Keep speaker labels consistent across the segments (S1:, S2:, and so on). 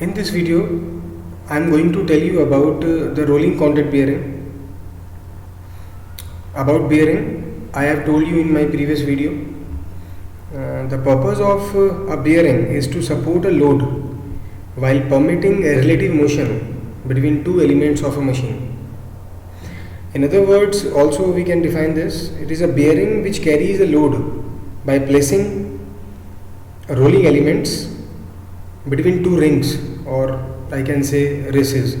S1: In this video, I am going to tell you about the rolling contact bearing. About bearing, I have told you in my previous video. The purpose of a bearing is to support a load while permitting a relative motion between two elements of a machine. In other words, also we can define this. It is a bearing which carries a load by placing rolling elements between two rings, or I can say races,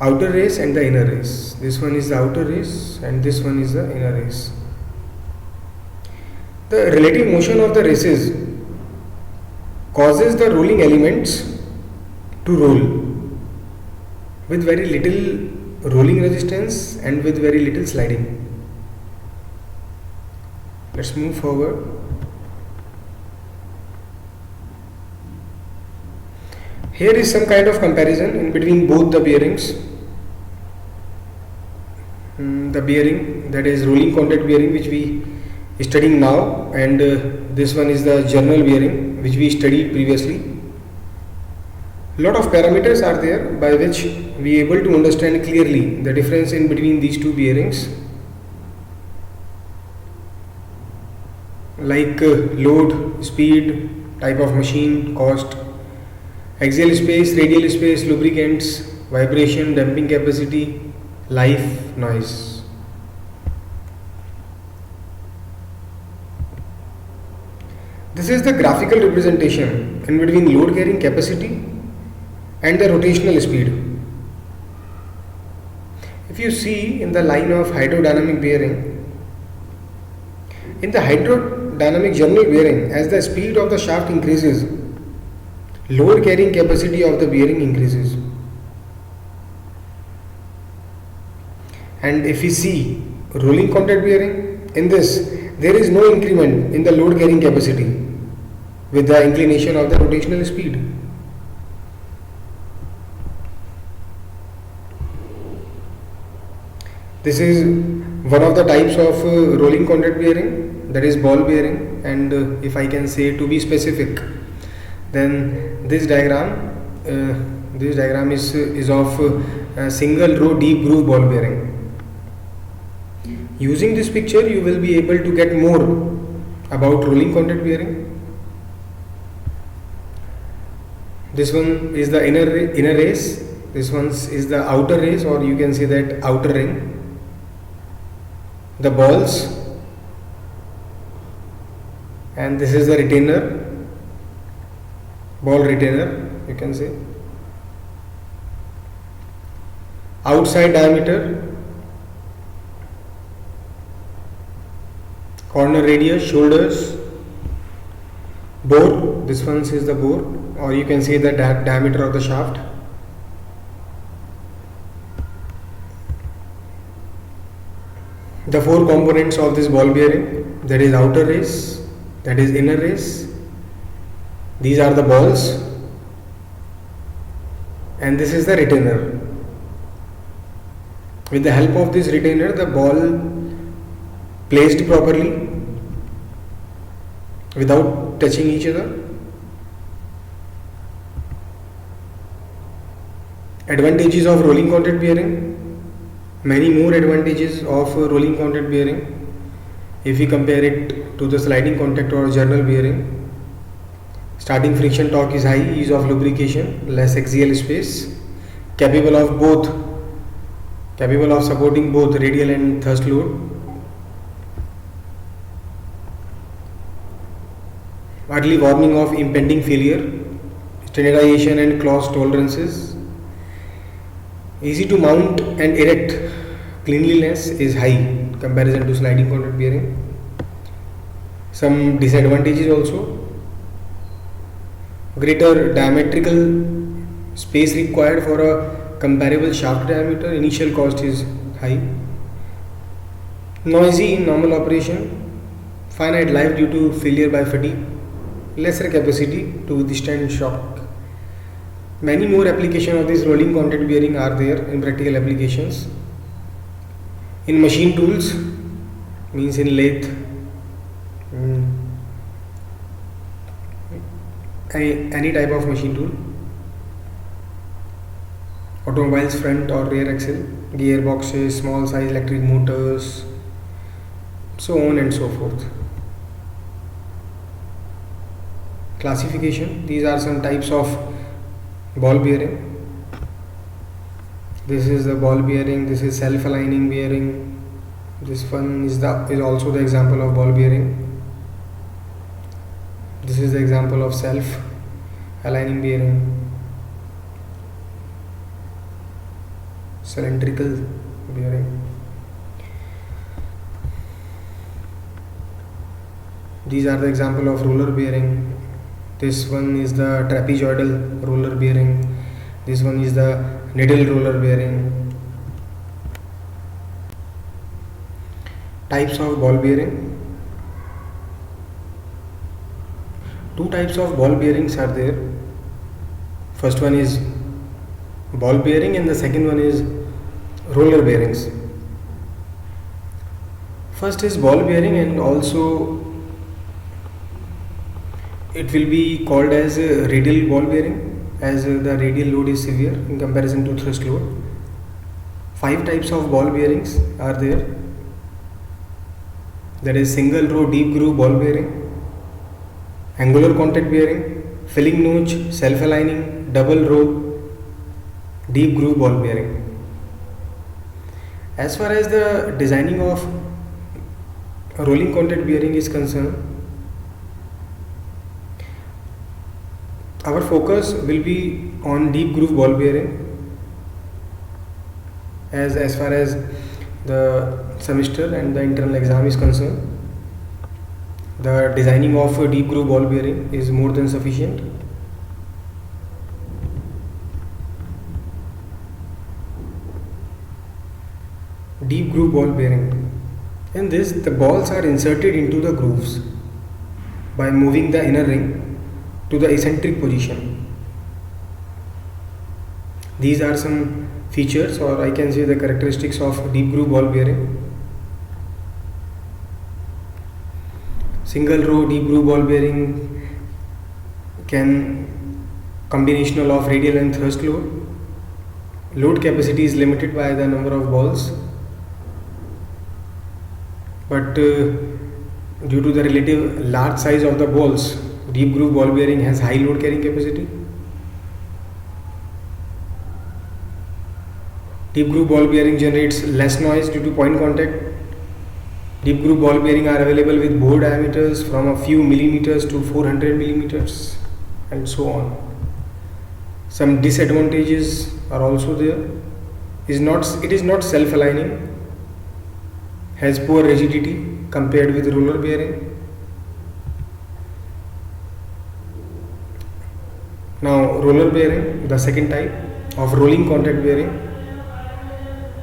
S1: outer race and the inner race. This one is the outer race and this one is the inner race. The relative motion of the races causes the rolling elements to roll with very little rolling resistance and with very little sliding. Let's move forward. Here is some kind of comparison in between both the bearings. The bearing, that is rolling contact bearing, which we studying now, and this one is the general bearing which we studied previously. Lot of parameters are there by which we able to understand clearly the difference in between these two bearings, like load, speed, type of machine, cost, axial space, radial space, lubricants, vibration, damping capacity, life, noise. This is the graphical representation in between load carrying capacity and the rotational speed. If you see in the line of hydrodynamic bearing, in the hydrodynamic general bearing, as the speed of the shaft increases, load carrying capacity of the bearing increases. And if we see rolling contact bearing, in this there is no increment in the load carrying capacity with the inclination of the rotational speed. This is one of the types of rolling contact bearing, that is ball bearing. And if I can say to be specific, then this diagram is of a single row deep groove ball bearing. Using this picture, you will be able to get more about rolling contact bearing. This one is the inner race, this one is the outer race, or you can say that outer ring. The balls, and this is the retainer, ball retainer, you can say. Outside diameter, corner radius, shoulders, bore, this one is the bore, or you can say the diameter of the shaft. The four components of this ball bearing, that is outer race, that is inner race, these are the balls, and this is the retainer. With the help of this retainer, the ball placed properly without touching each other. Advantages of rolling contact bearing. Many more advantages of rolling contact bearing if we compare it to the sliding contact or journal bearing. Starting friction torque is high, ease of lubrication, less axial space, capable of supporting both radial and thrust load. Early warning of impending failure, standardization and clause tolerances. Easy to mount and erect, cleanliness is high comparison to sliding contact bearing. Some disadvantages also. Greater diametrical space required for a comparable shaft diameter. Initial cost is high. Noisy in normal operation. Finite life due to failure by fatigue. Lesser capacity to withstand shock. Many more applications of this rolling contact bearing are there in practical applications. In machine tools, means in lathe, any type of machine tool, automobiles front or rear axle, gearboxes, small size electric motors, so on and so forth. Classification: these are some types of ball bearing. This is the ball bearing, this is self-aligning bearing, this one is also the example of ball bearing, this is the example of self-aligning bearing, cylindrical bearing. These are the example of roller bearing. This one is the trapezoidal roller bearing, this one is the needle roller bearing. Types of ball bearing. Two types of ball bearings are there. First one is ball bearing and the second one is roller bearings. First is ball bearing, and also it will be called as a radial ball bearing, as the radial load is severe in comparison to thrust load. 5 types of ball bearings are there. That is single row deep groove ball bearing, angular contact bearing, filling notch, self-aligning, double row, deep groove ball bearing. As far as the designing of rolling contact bearing is concerned, our focus will be on deep groove ball bearing, as far as the semester and the internal exam is concerned. The designing of a deep groove ball bearing is more than sufficient. Deep groove ball bearing. In this, the balls are inserted into the grooves by moving the inner ring to the eccentric position. These are some features, or I can say the characteristics of deep groove ball bearing. Single row deep groove ball bearing can combinational of radial and thrust load. Load capacity is limited by the number of balls, but due to the relative large size of the balls, deep groove ball bearing has high load carrying capacity. Deep groove ball bearing generates less noise due to point contact. Deep groove ball bearing are available with bore diameters from a few millimeters to 400 millimeters and so on. Some disadvantages are also there. It is not self-aligning, has poor rigidity compared with roller bearing. Now roller bearing, the second type of rolling contact bearing.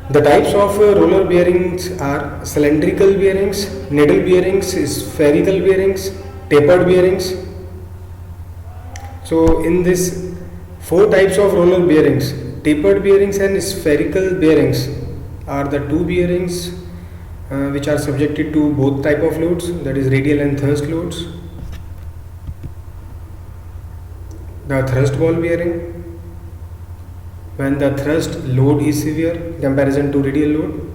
S1: The types of roller bearings are cylindrical bearings, needle bearings, spherical bearings, tapered bearings. So in this 4 types of roller bearings, tapered bearings and spherical bearings are the 2 bearings which are subjected to both type of loads, that is radial and thrust loads. The thrust ball bearing, when the thrust load is severe in comparison to radial load.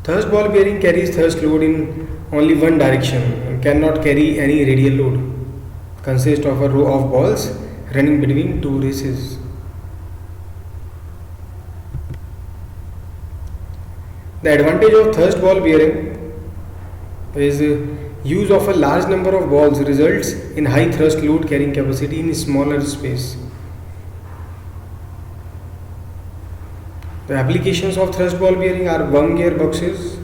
S1: Thrust ball bearing carries thrust load in only one direction and cannot carry any radial load. Consists of a row of balls running between 2 races. The advantage of thrust ball bearing is use of a large number of balls results in high thrust load carrying capacity in smaller space. The applications of thrust ball bearing are bung gearboxes,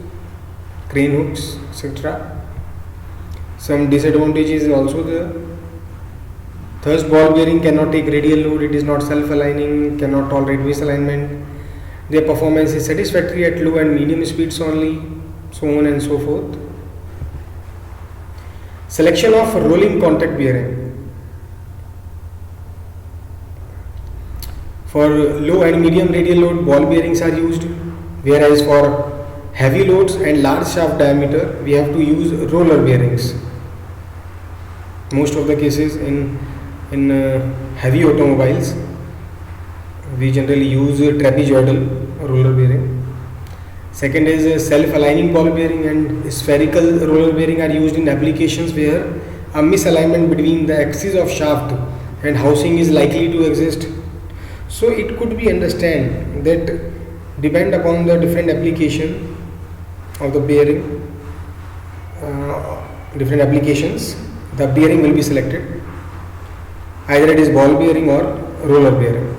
S1: crane hooks, etc. Some disadvantages also there. Thrust ball bearing cannot take radial load, it is not self-aligning, cannot tolerate misalignment. Their performance is satisfactory at low and medium speeds only, so on and so forth. Selection of rolling contact bearing. For low and medium radial load, ball bearings are used, whereas for heavy loads and large shaft diameter, we have to use roller bearings. Most of the cases in in heavy automobiles. We generally use trapezoidal roller bearing. Second is self-aligning ball bearing and spherical roller bearing are used in applications where a misalignment between the axis of shaft and housing is likely to exist. So it could be understand that depend upon the different application of the bearing, different applications, the bearing will be selected. Either it is ball bearing or roller bearing.